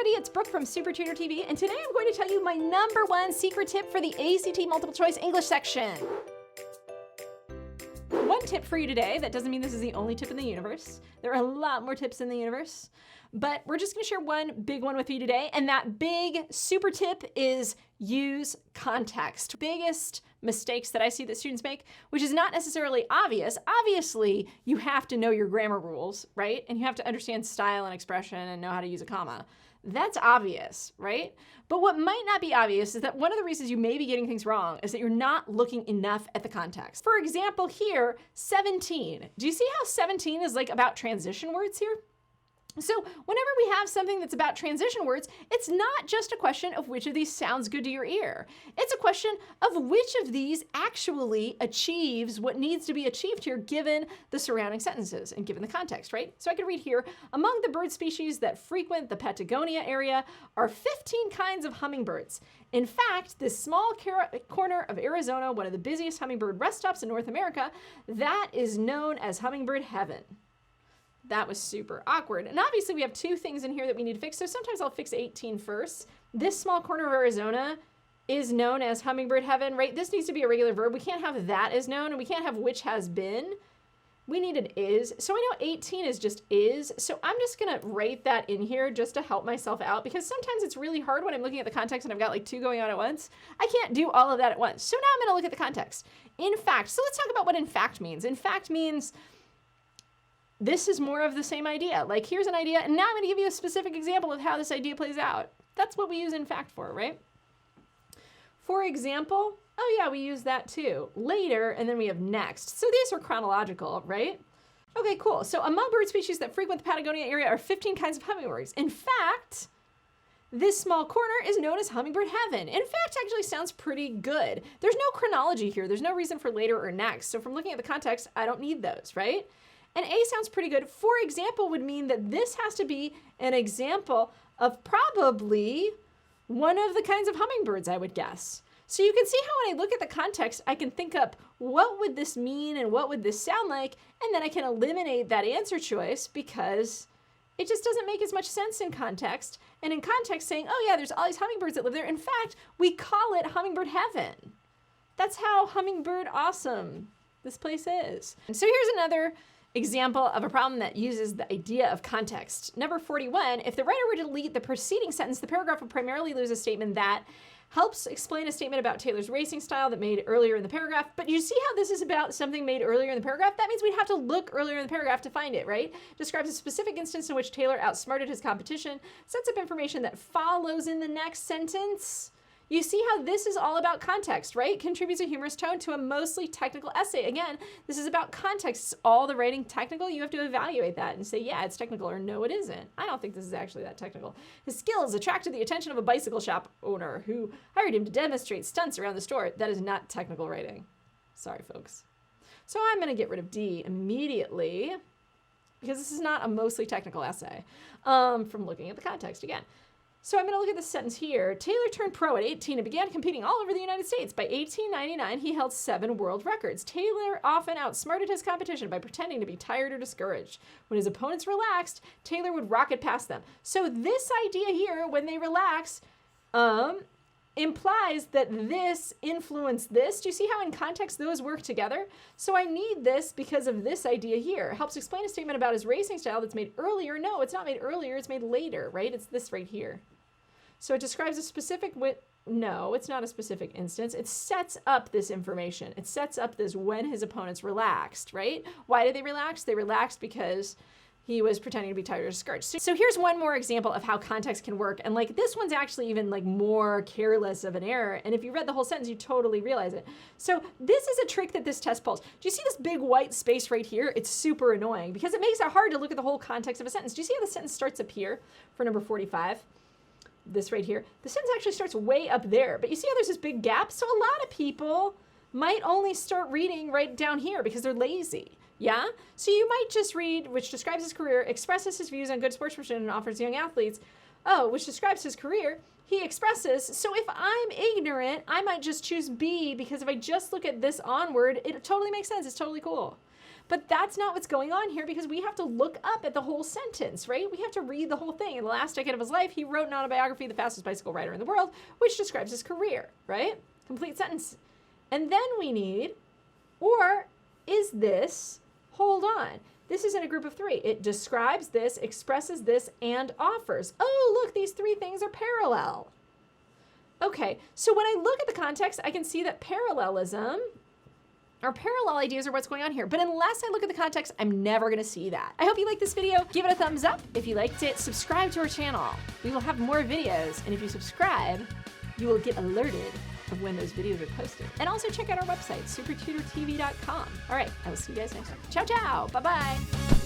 everybody, it's Brooke from SupertutorTV, and today I'm going to tell you my #1 secret tip for the ACT multiple choice English section. One tip for you today, that doesn't mean this is the only tip in the universe. There are a lot more tips in the universe, but we're just gonna share one big one with you today, and that big super tip is use context. Biggest mistakes that I see that students make, which is not necessarily obvious. Obviously, you have to know your grammar rules, right? And you have to understand style and expression and know how to use a comma. That's obvious, right? But what might not be obvious is that one of the reasons you may be getting things wrong is that you're not looking enough at the context. For example, here, 17. Do you see how 17 is like about transition words here? So whenever we have something that's about transition words, it's not just a question of which of these sounds good to your ear. It's a question of which of these actually achieves what needs to be achieved here given the surrounding sentences and given the context, right? So I could read here, among the bird species that frequent the Patagonia area are 15 kinds of hummingbirds. In fact, this small corner of Arizona, one of the busiest hummingbird rest stops in North America, that is known as hummingbird heaven. That was super awkward. And obviously we have two things in here that we need to fix. So sometimes I'll fix 18 first. This small corner of Arizona is known as hummingbird heaven, right? This needs to be a regular verb. We can't have that is known, and we can't have which has been. We need an is. So I know 18 is just is. So I'm just gonna write that in here just to help myself out, because sometimes it's really hard when I'm looking at the context and I've got like two going on at once. I can't do all of that at once. So now I'm gonna look at the context. In fact, so let's talk about what in fact means. In fact means this is more of the same idea. Like here's an idea, and now I'm gonna give you a specific example of how this idea plays out. That's what we use in fact for, right? For example, oh yeah, we use that too. Later, and then we have next. So these are chronological, right? Okay, cool. So among bird species that frequent the Patagonia area are 15 kinds of hummingbirds. In fact, this small corner is known as hummingbird heaven. In fact, actually sounds pretty good. There's no chronology here. There's no reason for later or next. So from looking at the context, I don't need those, right? And A sounds pretty good. For example would mean that this has to be an example of probably one of the kinds of hummingbirds, I would guess. So you can see how when I look at the context, I can think up what would this mean and what would this sound like, and then I can eliminate that answer choice because it just doesn't make as much sense in context. And in context saying, oh yeah, there's all these hummingbirds that live there. In fact, we call it hummingbird heaven. That's how hummingbird awesome this place is. And so here's another example of a problem that uses the idea of context. Number 41, if the writer were to delete the preceding sentence, the paragraph would primarily lose a statement that helps explain a statement about Taylor's racing style that made earlier in the paragraph. But you see how this is about something made earlier in the paragraph? That means we'd have to look earlier in the paragraph to find it, right? Describes a specific instance in which Taylor outsmarted his competition, sets up information that follows in the next sentence. You see how this is all about context, right? Contributes a humorous tone to a mostly technical essay. Again, this is about context. Is all the writing technical? You have to evaluate that and say, yeah, it's technical, or no, it isn't. I don't think this is actually that technical. His skills attracted the attention of a bicycle shop owner who hired him to demonstrate stunts around the store. That is not technical writing. Sorry, folks. So I'm gonna get rid of D immediately because this is not a mostly technical essay from looking at the context again. So I'm gonna look at this sentence here. Taylor turned pro at 18 and began competing all over the United States. By 1899, he held 7 world records. Taylor often outsmarted his competition by pretending to be tired or discouraged. When his opponents relaxed, Taylor would rocket past them. So this idea here, when they relax, implies that this influenced this. Do you see how in context those work together? So I need this because of this idea here. It helps explain a statement about his racing style that's made earlier. No, it's not made earlier, it's made later, right? It's this right here. So it describes a specific, no, it's not a specific instance. It sets up this information. It sets up this when his opponents relaxed, right? Why did they relax? They relaxed because he was pretending to be tired or discouraged. So here's one more example of how context can work. And like this one's actually even like more careless of an error. And if you read the whole sentence, you totally realize it. So this is a trick that this test pulls. Do you see this big white space right here? It's super annoying because it makes it hard to look at the whole context of a sentence. Do you see how the sentence starts up here for number 45? This right here. The sentence actually starts way up there, but you see how there's this big gap? So a lot of people might only start reading right down here because they're lazy. Yeah? So you might just read, which describes his career, expresses his views on good sportsmanship and offers young athletes. Oh, which describes his career, he expresses. So if I'm ignorant, I might just choose B because if I just look at this onward, it totally makes sense. It's totally cool. But that's not what's going on here because we have to look up at the whole sentence, right? We have to read the whole thing. In the last decade of his life, he wrote an autobiography, The Fastest Bicycle Rider in the World, which describes his career, right? Complete sentence. And then we need, or is this, hold on. This is in a group of three. It describes this, expresses this, and offers. Oh, look, these three things are parallel. Okay, so when I look at the context, I can see that parallelism or parallel ideas are what's going on here. But unless I look at the context, I'm never gonna see that. I hope you liked this video. Give it a thumbs up. If you liked it, subscribe to our channel. We will have more videos. And if you subscribe, you will get alerted of when those videos are posted. And also check out our website, SupertutorTV.com. All right, I will see you guys next time. Ciao, ciao, bye-bye.